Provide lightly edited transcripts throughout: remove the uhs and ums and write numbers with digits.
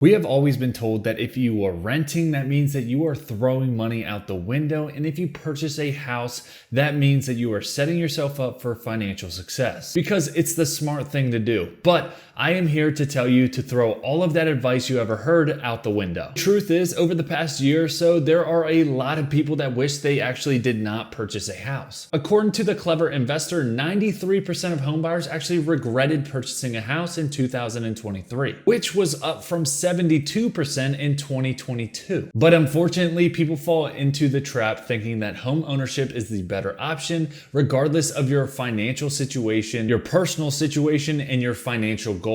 We have always been told that if you are renting, that means that you are throwing money out the window. And if you purchase a house, that means that you are setting yourself up for financial success because it's the smart thing to do. But I am here to tell you to throw all of that advice you ever heard out the window. The truth is, over the past year or so, there are a lot of people that wish they actually did not purchase a house. According to the Clever Investor, 93% of homebuyers actually regretted purchasing a house in 2023, which was up from 72% in 2022. But unfortunately, people fall into the trap thinking that home ownership is the better option, regardless of your financial situation, your personal situation, and your financial goals.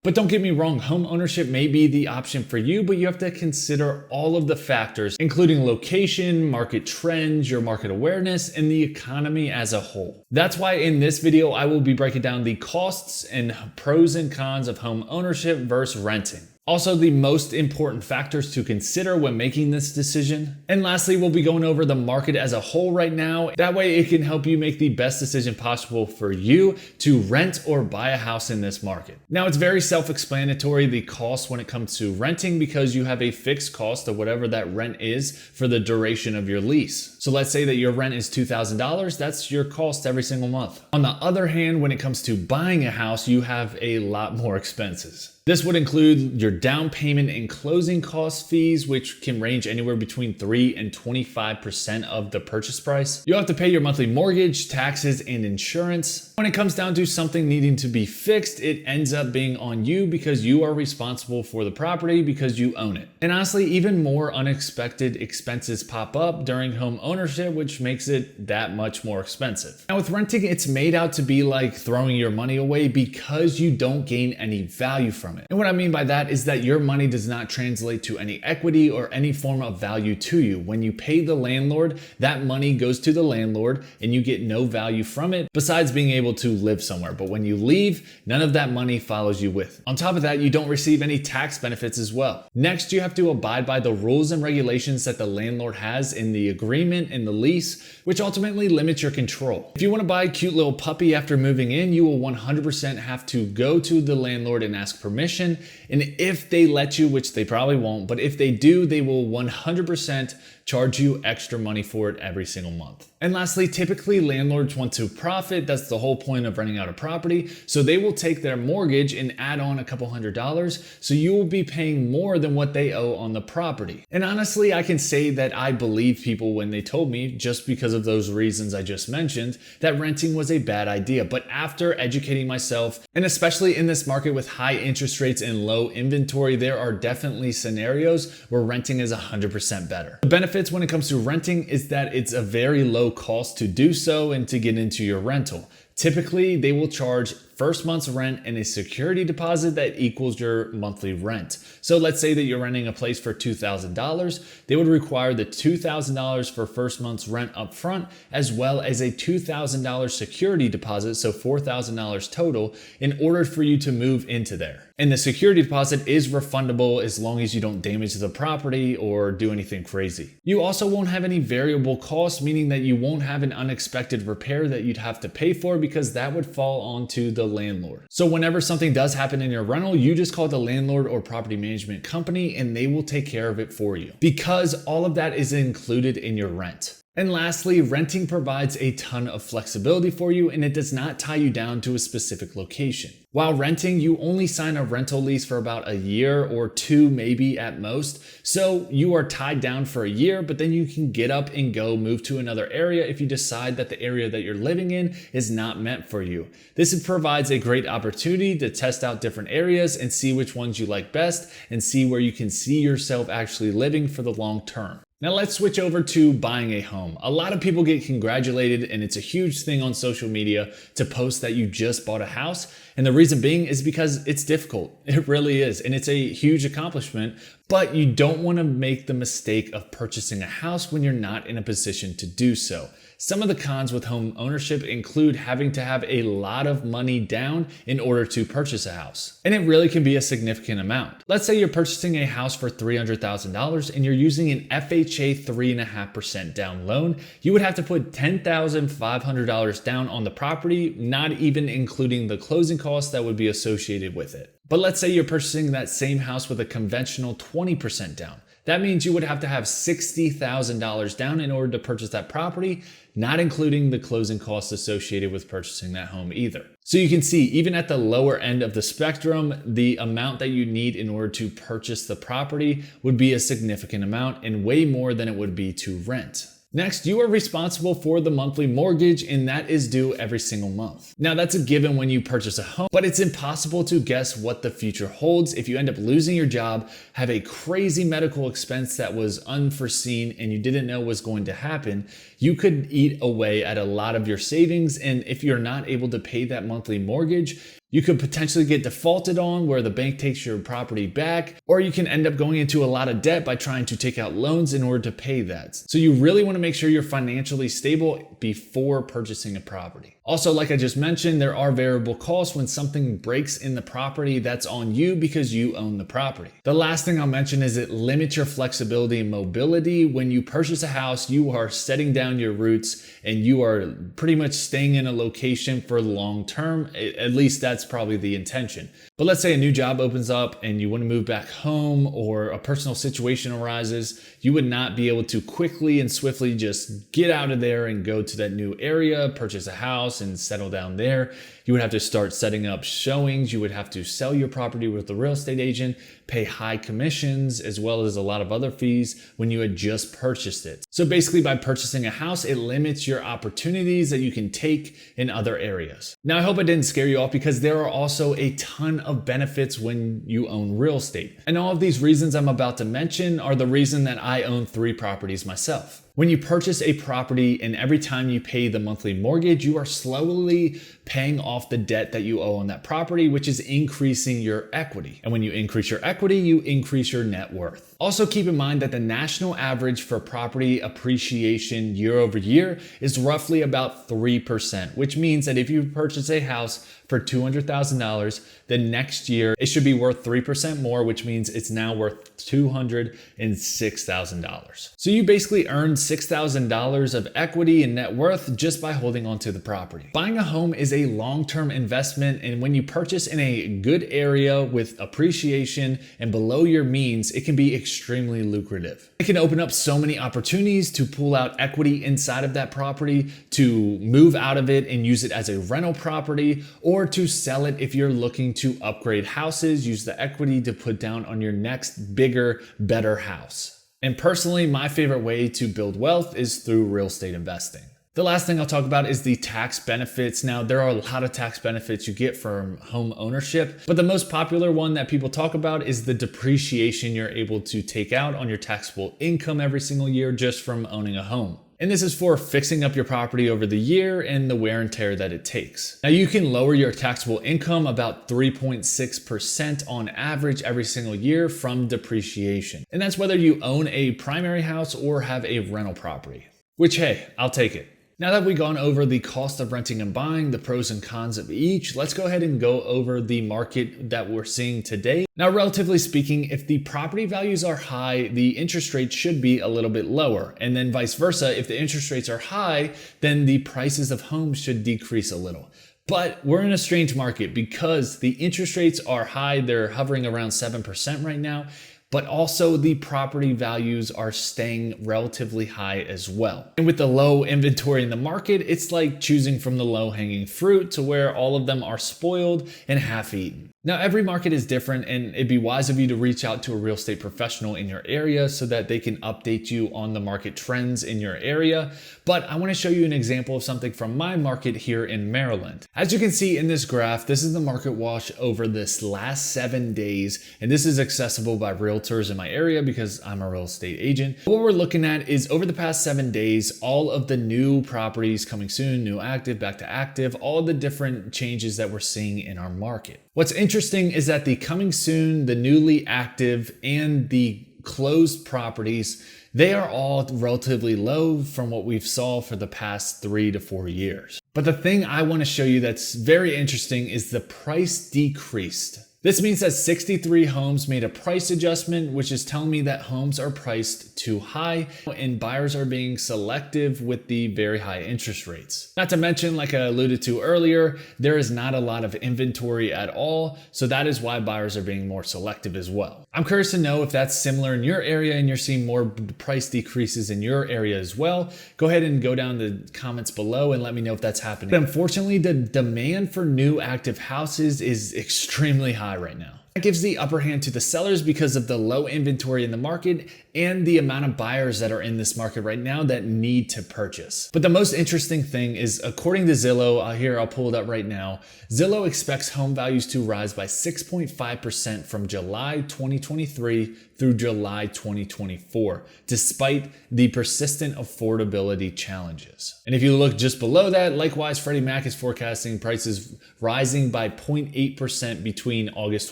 But don't get me wrong, home ownership may be the option for you, but you have to consider all of the factors, including location, market trends, your market awareness, and the economy as a whole. That's why in this video, I will be breaking down the costs and pros and cons of home ownership versus renting. Also, the most important factors to consider when making this decision. And lastly, we'll be going over the market as a whole right now. That way it can help you make the best decision possible for you to rent or buy a house in this market. Now, it's very self-explanatory, the cost when it comes to renting, because you have a fixed cost of whatever that rent is for the duration of your lease. So let's say that your rent is $2,000, that's your cost every single month. On the other hand, when it comes to buying a house, you have a lot more expenses. This would include your down payment and closing cost fees, which can range anywhere between 3 and 25% of the purchase price. You'll have to pay your monthly mortgage, taxes, and insurance. When it comes down to something needing to be fixed, it ends up being on you because you are responsible for the property because you own it. And honestly, even more unexpected expenses pop up during home ownership, which makes it that much more expensive. Now with renting, it's made out to be like throwing your money away because you don't gain any value from it. And what I mean by that is that your money does not translate to any equity or any form of value to you. When you pay the landlord, that money goes to the landlord and you get no value from it besides being able to live somewhere. But when you leave, none of that money follows you with. On top of that, you don't receive any tax benefits as well. Next, you have to abide by the rules and regulations that the landlord has in the agreement and the lease, which ultimately limits your control. If you want to buy a cute little puppy after moving in, you will 100% have to go to the landlord and ask permission. And if they let you, which they probably won't, but if they do, they will 100% charge you extra money for it every single month. And lastly, typically landlords want to profit. That's the whole point of renting out a property. So they will take their mortgage and add on a couple $100. So you will be paying more than what they owe on the property. And honestly, I can say that I believe people when they told me, just because of those reasons I just mentioned, that renting was a bad idea. But after educating myself, and especially in this market with high interest rates and low inventory, there are definitely scenarios where renting is 100% better. The benefits when it comes to renting is that it's a very low cost to do so and to get into your rental. Typically, they will charge first month's rent and a security deposit that equals your monthly rent. So let's say that you're renting a place for $2,000. They would require the $2,000 for first month's rent up front, as well as a $2,000 security deposit, so $4,000 total, in order for you to move into there. And the security deposit is refundable as long as you don't damage the property or do anything crazy. You also won't have any variable costs, meaning that you won't have an unexpected repair that you'd have to pay for because that would fall onto the landlord. So whenever something does happen in your rental, you just call the landlord or property management company and they will take care of it for you because all of that is included in your rent. And lastly, renting provides a ton of flexibility for you and it does not tie you down to a specific location. While renting, you only sign a rental lease for about a year or two, maybe at most. So you are tied down for a year, but then you can get up and go move to another area if you decide that the area that you're living in is not meant for you. This provides a great opportunity to test out different areas and see which ones you like best and see where you can see yourself actually living for the long term. Now let's switch over to buying a home. A lot of people get congratulated and it's a huge thing on social media to post that you just bought a house. And the reason being is because it's difficult. It really is. And it's a huge accomplishment, but you don't want to make the mistake of purchasing a house when you're not in a position to do so. Some of the cons with home ownership include having to have a lot of money down in order to purchase a house. And it really can be a significant amount. Let's say you're purchasing a house for $300,000 and you're using an FHA 3.5% down loan. You would have to put $10,500 down on the property, not even including the closing costs that would be associated with it. But let's say you're purchasing that same house with a conventional 20% down. That means you would have to have $60,000 down in order to purchase that property, not including the closing costs associated with purchasing that home either. So you can see, even at the lower end of the spectrum, the amount that you need in order to purchase the property would be a significant amount and way more than it would be to rent. Next, you are responsible for the monthly mortgage, and that is due every single month. Now, that's a given when you purchase a home, but it's impossible to guess what the future holds. If you end up losing your job, have a crazy medical expense that was unforeseen and you didn't know was going to happen, you could eat away at a lot of your savings. And if you're not able to pay that monthly mortgage, you could potentially get defaulted on where the bank takes your property back, or you can end up going into a lot of debt by trying to take out loans in order to pay that. So you really want to make sure you're financially stable before purchasing a property. Also, like I just mentioned, there are variable costs. When something breaks in the property, that's on you because you own the property. The last thing I'll mention is it limits your flexibility and mobility. When you purchase a house, you are setting down your roots and you are pretty much staying in a location for long term. At least that's probably the intention. But let's say a new job opens up and you want to move back home, or a personal situation arises, you would not be able to quickly and swiftly just get out of there and go to that new area, purchase a house and settle down there. You would have to start setting up showings. You would have to sell your property with the real estate agent, pay high commissions, as well as a lot of other fees when you had just purchased it. So basically, by purchasing a house, it limits your opportunities that you can take in other areas. Now, I hope I didn't scare you off, because there are also a ton of benefits when you own real estate. And all of these reasons I'm about to mention are the reason that I own 3 properties myself. When you purchase a property and every time you pay the monthly mortgage, you are slowly paying off the debt that you owe on that property, which is increasing your equity. And when you increase your equity, you increase your net worth. Also, keep in mind that the national average for property appreciation year over year is roughly about 3%, which means that if you purchase a house for $200,000, the next year it should be worth 3% more, which means it's now worth $206,000. So you basically earned $6,000 of equity and net worth just by holding onto the property. Buying a home is a long-term investment, and when you purchase in a good area with appreciation and below your means, it can be extremely lucrative. It can open up so many opportunities to pull out equity inside of that property, to move out of it and use it as a rental property, or to sell it if you're looking to upgrade houses, use the equity to put down on your next bigger, better house. And personally, my favorite way to build wealth is through real estate investing. The last thing I'll talk about is the tax benefits. Now, there are a lot of tax benefits you get from home ownership, but the most popular one that people talk about is the depreciation you're able to take out on your taxable income every single year just from owning a home. And this is for fixing up your property over the year and the wear and tear that it takes. Now, you can lower your taxable income about 3.6% on average every single year from depreciation. And that's whether you own a primary house or have a rental property, which, hey, I'll take it. Now that we've gone over the cost of renting and buying, the pros and cons of each, let's go ahead and go over the market that we're seeing today. Now, relatively speaking, if the property values are high, the interest rate should be a little bit lower. And then vice versa, if the interest rates are high, then the prices of homes should decrease a little. But we're in a strange market because the interest rates are high. They're hovering around 7% right now. But also the property values are staying relatively high as well. And with the low inventory in the market, it's like choosing from the low-hanging fruit to where all of them are spoiled and half-eaten. Now, every market is different, and it'd be wise of you to reach out to a real estate professional in your area so that they can update you on the market trends in your area. But I want to show you an example of something from my market here in Maryland. As you can see in this graph, this is the market watch over this last 7 days, and this is accessible by realtors in my area because I'm a real estate agent. What we're looking at is over the past 7 days, all of the new properties coming soon, new active, back to active, all the different changes that we're seeing in our market. What's interesting is that the coming soon, the newly active, and the closed properties, they are all relatively low from what we've saw for the past 3 to 4 years. But the thing I want to show you that's very interesting is the price decreased. This means that 63 homes made a price adjustment, which is telling me that homes are priced too high and buyers are being selective with the very high interest rates. Not to mention, like I alluded to earlier, there is not a lot of inventory at all, so that is why buyers are being more selective as well. I'm curious to know if that's similar in your area and you're seeing more price decreases in your area as well. Go ahead and go down the comments below and let me know if that's happening. But unfortunately, the demand for new active houses is extremely high right now. That gives the upper hand to the sellers because of the low inventory in the market and the amount of buyers that are in this market right now that need to purchase. But the most interesting thing is, according to Zillow, here I'll pull it up right now, Zillow expects home values to rise by 6.5% from July 2023 through July 2024, despite the persistent affordability challenges. And if you look just below that, likewise, Freddie Mac is forecasting prices rising by 0.8% between August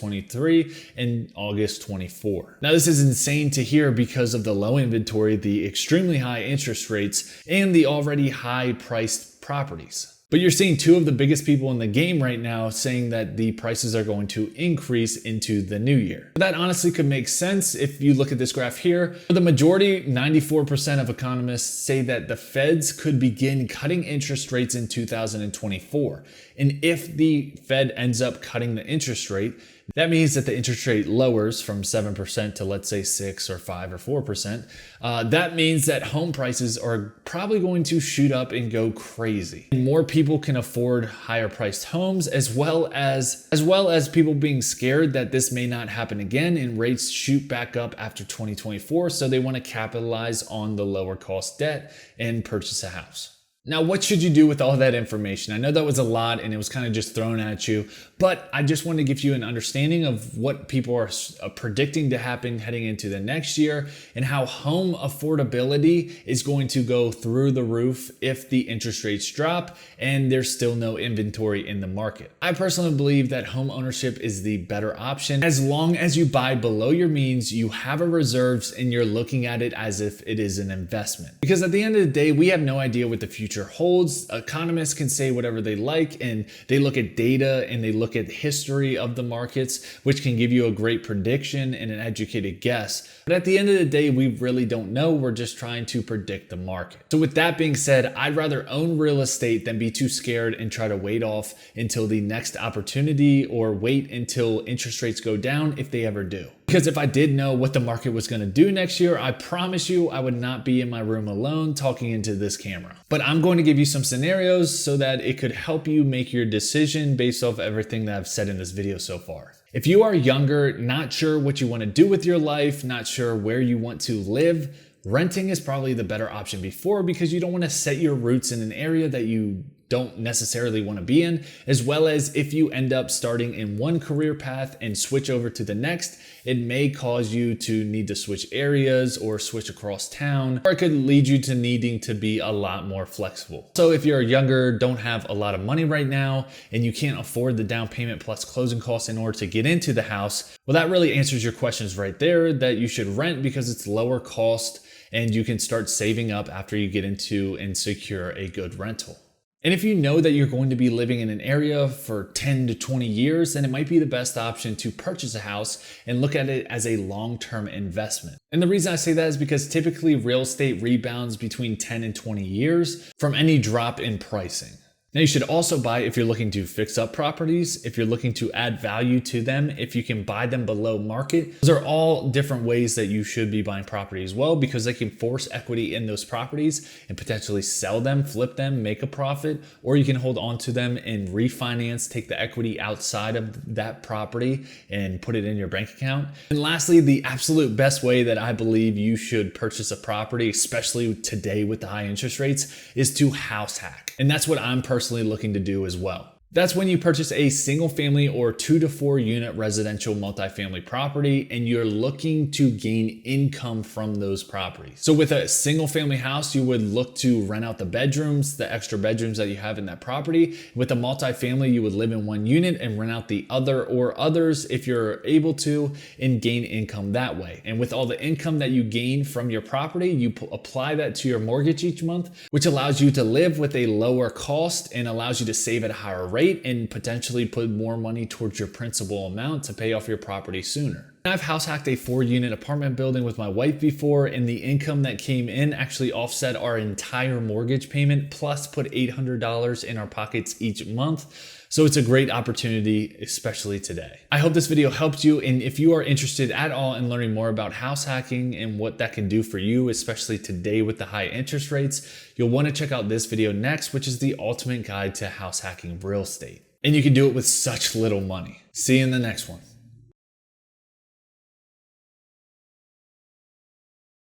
23 and August 24. Now, this is insane to hear because of the low inventory, the extremely high interest rates, and the already high priced properties. But you're seeing two of the biggest people in the game right now saying that the prices are going to increase into the new year. That honestly could make sense if you look at this graph here. The majority, 94% of economists, say that the Feds could begin cutting interest rates in 2024. And if the Fed ends up cutting the interest rate, that means that the interest rate lowers from 7% to, let's say, 6 or 5 or 4%. That means that home prices are probably going to shoot up and go crazy. And more people can afford higher priced homes, as well as people being scared that this may not happen again and rates shoot back up after 2024. So they want to capitalize on the lower cost debt and purchase a house. Now, what should you do with all that information? I know that was a lot and it was kind of just thrown at you, but I just want to give you an understanding of what people are predicting to happen heading into the next year and how home affordability is going to go through the roof if the interest rates drop and there's still no inventory in the market. I personally believe that home ownership is the better option. As long as you buy below your means, you have a reserves and you're looking at it as if it is an investment. Because at the end of the day, we have no idea what the future holds. Economists can say whatever they like, and they look at data and they look at history of the markets, which can give you a great prediction and an educated guess. But at the end of the day, we really don't know. We're just trying to predict the market. So with that being said, I'd rather own real estate than be too scared and try to wait off until the next opportunity or wait until interest rates go down if they ever do. Because if I did know what the market was going to do next year, I promise you I would not be in my room alone talking into this camera. But I'm going to give you some scenarios so that it could help you make your decision based off everything that I've said in this video so far. If you are younger, not sure what you want to do with your life, not sure where you want to live, renting is probably the better option before, because you don't want to set your roots in an area that you don't necessarily want to be in, as well as if you end up starting in one career path and switch over to the next, it may cause you to need to switch areas or switch across town, or it could lead you to needing to be a lot more flexible. So if you're younger, don't have a lot of money right now, and you can't afford the down payment plus closing costs in order to get into the house, well, that really answers your questions right there, that you should rent because it's lower cost and you can start saving up after you get into and secure a good rental. And if you know that you're going to be living in an area for 10 to 20 years, then it might be the best option to purchase a house and look at it as a long-term investment. And the reason I say that is because typically real estate rebounds between 10 and 20 years from any drop in pricing. Now, you should also buy if you're looking to fix up properties, if you're looking to add value to them, if you can buy them below market. Those are all different ways that you should be buying property as well, because they can force equity in those properties and potentially sell them, flip them, make a profit, or you can hold on to them and refinance, take the equity outside of that property and put it in your bank account. And lastly, the absolute best way that I believe you should purchase a property, especially today with the high interest rates, is to house hack. And that's what I'm personally looking to do as well. That's when you purchase a single family or 2 to 4 unit residential multifamily property and you're looking to gain income from those properties. So with a single family house, you would look to rent out the bedrooms, the extra bedrooms that you have in that property. With a multifamily, you would live in one unit and rent out the other or others if you're able to, and gain income that way. And with all the income that you gain from your property, you apply that to your mortgage each month, which allows you to live with a lower cost and allows you to save at a higher rate rate and potentially put more money towards your principal amount to pay off your property sooner. I've house hacked a 4-unit apartment building with my wife before, and the income that came in actually offset our entire mortgage payment, plus put $800 in our pockets each month. So it's a great opportunity, especially today. I hope this video helped you, and if you are interested at all in learning more about house hacking and what that can do for you, especially today with the high interest rates, you'll want to check out this video next, which is the ultimate guide to house hacking real estate. And you can do it with such little money. See you in the next one.